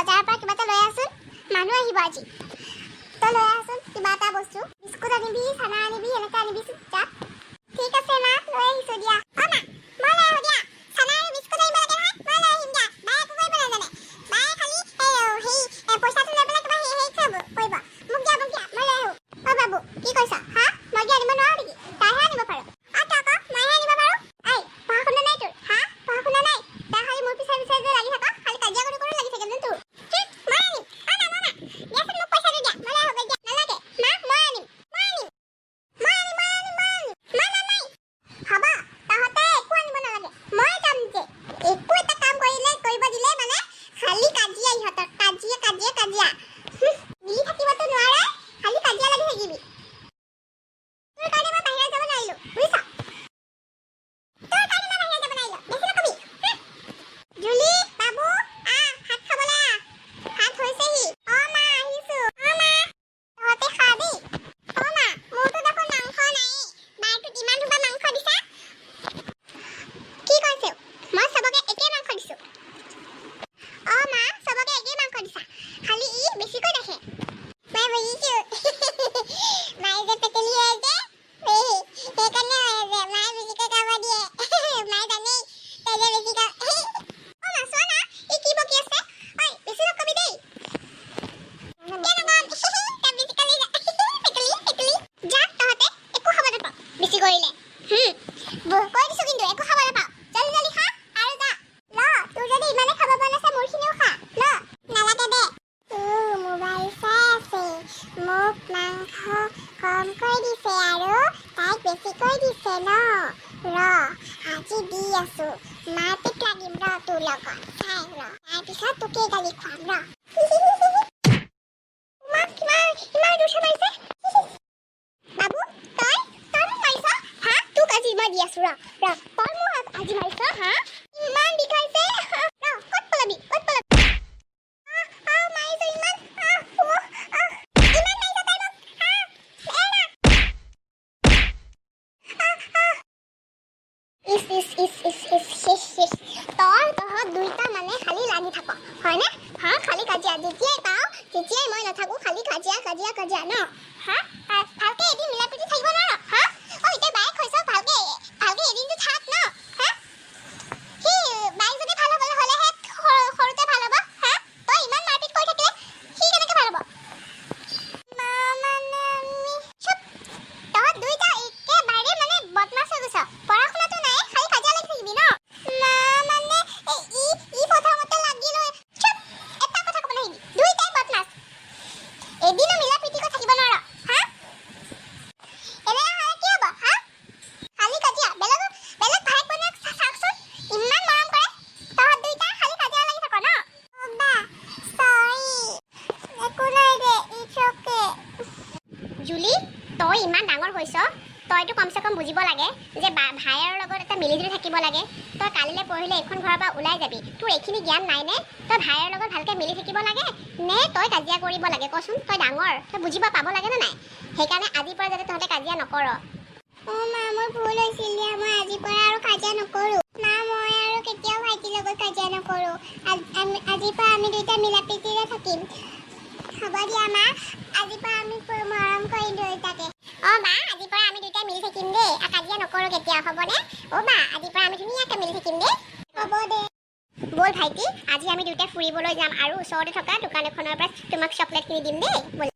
বজাৰৰ পৰা কিবা এটা লৈ আছোন মানুহ আহিব আজি তই লৈ আছোন কিবা এটা বস্তু বিস্কুট আনিবি চানা আনিবি এনেকা আনিবি যা ঠিক আছে মা লৈ আহিছো দিয়া অ মা মই লৈ আহো দিয়া চানা আৰু বিস্কুট আনিব লাগে নহয় মই লৈ আহিম দিয়া বাই একো কৰিব নাজানে বাই খালি সেই পইচাটো লৈ পেলাই কিবা সেই কৰিব মোক দিয়া মই লৈ আহো অ বাবু কি কৈছা হা মই কি আনিব নোৱাৰো নেকি তাইহে আনিব পাৰো অ তই আকৌ মইহে আনিব পাৰো এই পঢ়া শুনা নাই তোৰ হা পঢ়া শুনা নাই তাই খালি মোৰ পিছে পিছে যে লাগি থাকা খালি কাজিয়া কৰি কৰি লাগি থাকে যেন তোৰ মই আনিম অ না না দিয়াচোন মোক পইচাটো দিয়া মই লৈ আহোগৈ দিয়া নালাগে মা মই আনিম হবা তহঁতে একো আনিব নালাগে মই যাম যে একো এটা কাম কৰিব দিলে মানে খালি কাজিয়া ইহঁতৰ কাজিয়া মিলি থাকিবতো নোৱাৰে খালি কাজিয়া লাগি থাকিবি তোৰ কাৰণে মই বাহিৰত যাব নোৱাৰিলো বুজিছ তোৰ কাৰণে মই বাহিৰত যাব নোৱাৰিলো বেছি নকবি জুলি বাবু ভাত খাবলৈ ভাত হৈছেহি অ মা আহিছো অ মা তহঁতে খা দেই অ মা মোৰতো দেখোন মাংস নাই বাৰটোত ইমান সোপা মাংস দিছা কি কৈছে মই সবকে একে মাংস দিছো অ মা সবকে একে মাংস দিছা খালি ই বেছিকৈ দেখে মই বুজিছো মায়ে যে পেটেলি হয় যে সেইকাৰণে হয় যে মায়ে বেছিকৈ খাব দিয়ে মায়ে জানেই তাই যে বেছিকৈ অ মা চোৱা না ই কি বকি আছে ঐ বেছি নকবি দেই যা তহঁতে একো খাব নাপাওঁ বেছি কৰিলে কৈ দিছো কিন্তু একো খাব নাপাওঁ জলদি জলদি খা আৰু যা ল তোৰ যদি ইমানে খাব মন আছে মোৰখিনিও খা ল নালাগে দে মোবাইল চাই আছে মোক মাংস কমকৈ দিছে আৰু তাইক বেছিকৈ দিছে ন ৰ আজি দি আছো মাৰপিট লাগিম ৰ তোৰ লগত চাই ৰ তাৰপিছত তোকে গালি খুৱাম ৰ ইমান দুষ্ট মাৰিছে বাবু তই মোক মাৰিছ হা তোক আজি মই দি আছো ৰ তই মোক আজি মাৰিছ হা ইমান বিষাইছে ৰ ক'ত পলাবি মাৰিছ ইমান মাৰিছ তাই মোক তহঁত দুইটা মানে খালি লাগি থাক হয়নে হা খালি কাজিয়া যেতিয়াই পাওঁ তেতিয়াই মই নাথাকো খালি কাজিয়া ন হা ভালকে এদিন মিলা প্ৰীতি থাকিব নোৱাৰ হা অ এতিয়া বাইক হৈছ ভালকে এদিনটো থাক ন হা সি বাইক যদি ভাল হ'লেহে সৰুতে ভাল হ'ব হা তই ইমান মাৰপিট কৰি থাকিলে সি কেনেকে ভাল হ'ব তহঁত দুইটা একেবাৰে মানে বদমাছ হৈ গৈছ পঢ়া শুনাটো নাই খালি কাজিয়া লাগি থাকিবি ন ই প্ৰথমতে লাগি লৈ এটা কথা ক'ব নাহিবি দুইটাই বদমাছ এদিনো মিলা প্ৰীতিকৈ থাকিব নোৱাৰ হা এনে হ'লে কি হ'ব হা খালি কাজিয়া বেলেগ ভাই বনাক চাওকচোন ইমান মৰম কৰে তহঁত দুইটা খালি কাজিয়া লাগি থাক ন বা সৰি একো নাই দে ইটছ অ'কে জুলি তই ইমান ডাঙৰ হৈছ তইতো কমচে কম বুজিব লাগে যে ভাইৰ লগত এটা মিলিজুলি থাকিব লাগে তই কালিলৈ পঢ়িলে এইখন ঘৰৰ পৰা ওলাই যাবি তোৰ এইখিনি জ্ঞান নাই নে তই ভাইৰ লগত ভালকৈ মিলি থাকিব লাগে নে তই কাজিয়া কৰিব লাগে কচোন তই ডাঙৰ তই বুজিব পাব লাগে নে নাই সেইকাৰণে আজিৰ পৰা যাতে তহঁতে কাজিয়া নকৰ অ মা মোৰ ভুল হৈছিল দিয়া মই আজিৰ পৰা আৰু কাজিয়া নকৰোঁ মা মই আৰু কেতিয়াও ভাইটিৰ লগত কাজিয়া নকৰোঁ আজিৰ পৰা আমি দুইটা মিলা প্ৰীতিৰে থাকিম হ'ব দিয়া মা আজিৰ পৰা আমি মৰম কৰিম দুইটাকে অ মা আজিৰ পৰা আমি দুইটা মিলি থাকিম দেই কাজিয়া নকৰোঁ কেতিয়াও হ'বনে অ মা আজিৰ পৰা আমি ধুনীয়াকৈ মিলি থাকিম দেই হ'ব দে ব'ল ভাইটি আজি আমি দুইটা ফুৰিবলৈ যাম আৰু ওচৰতে থকা দোকান এখনৰ পৰা তোমাক চকলেট কিনি দিম দেই ব'ল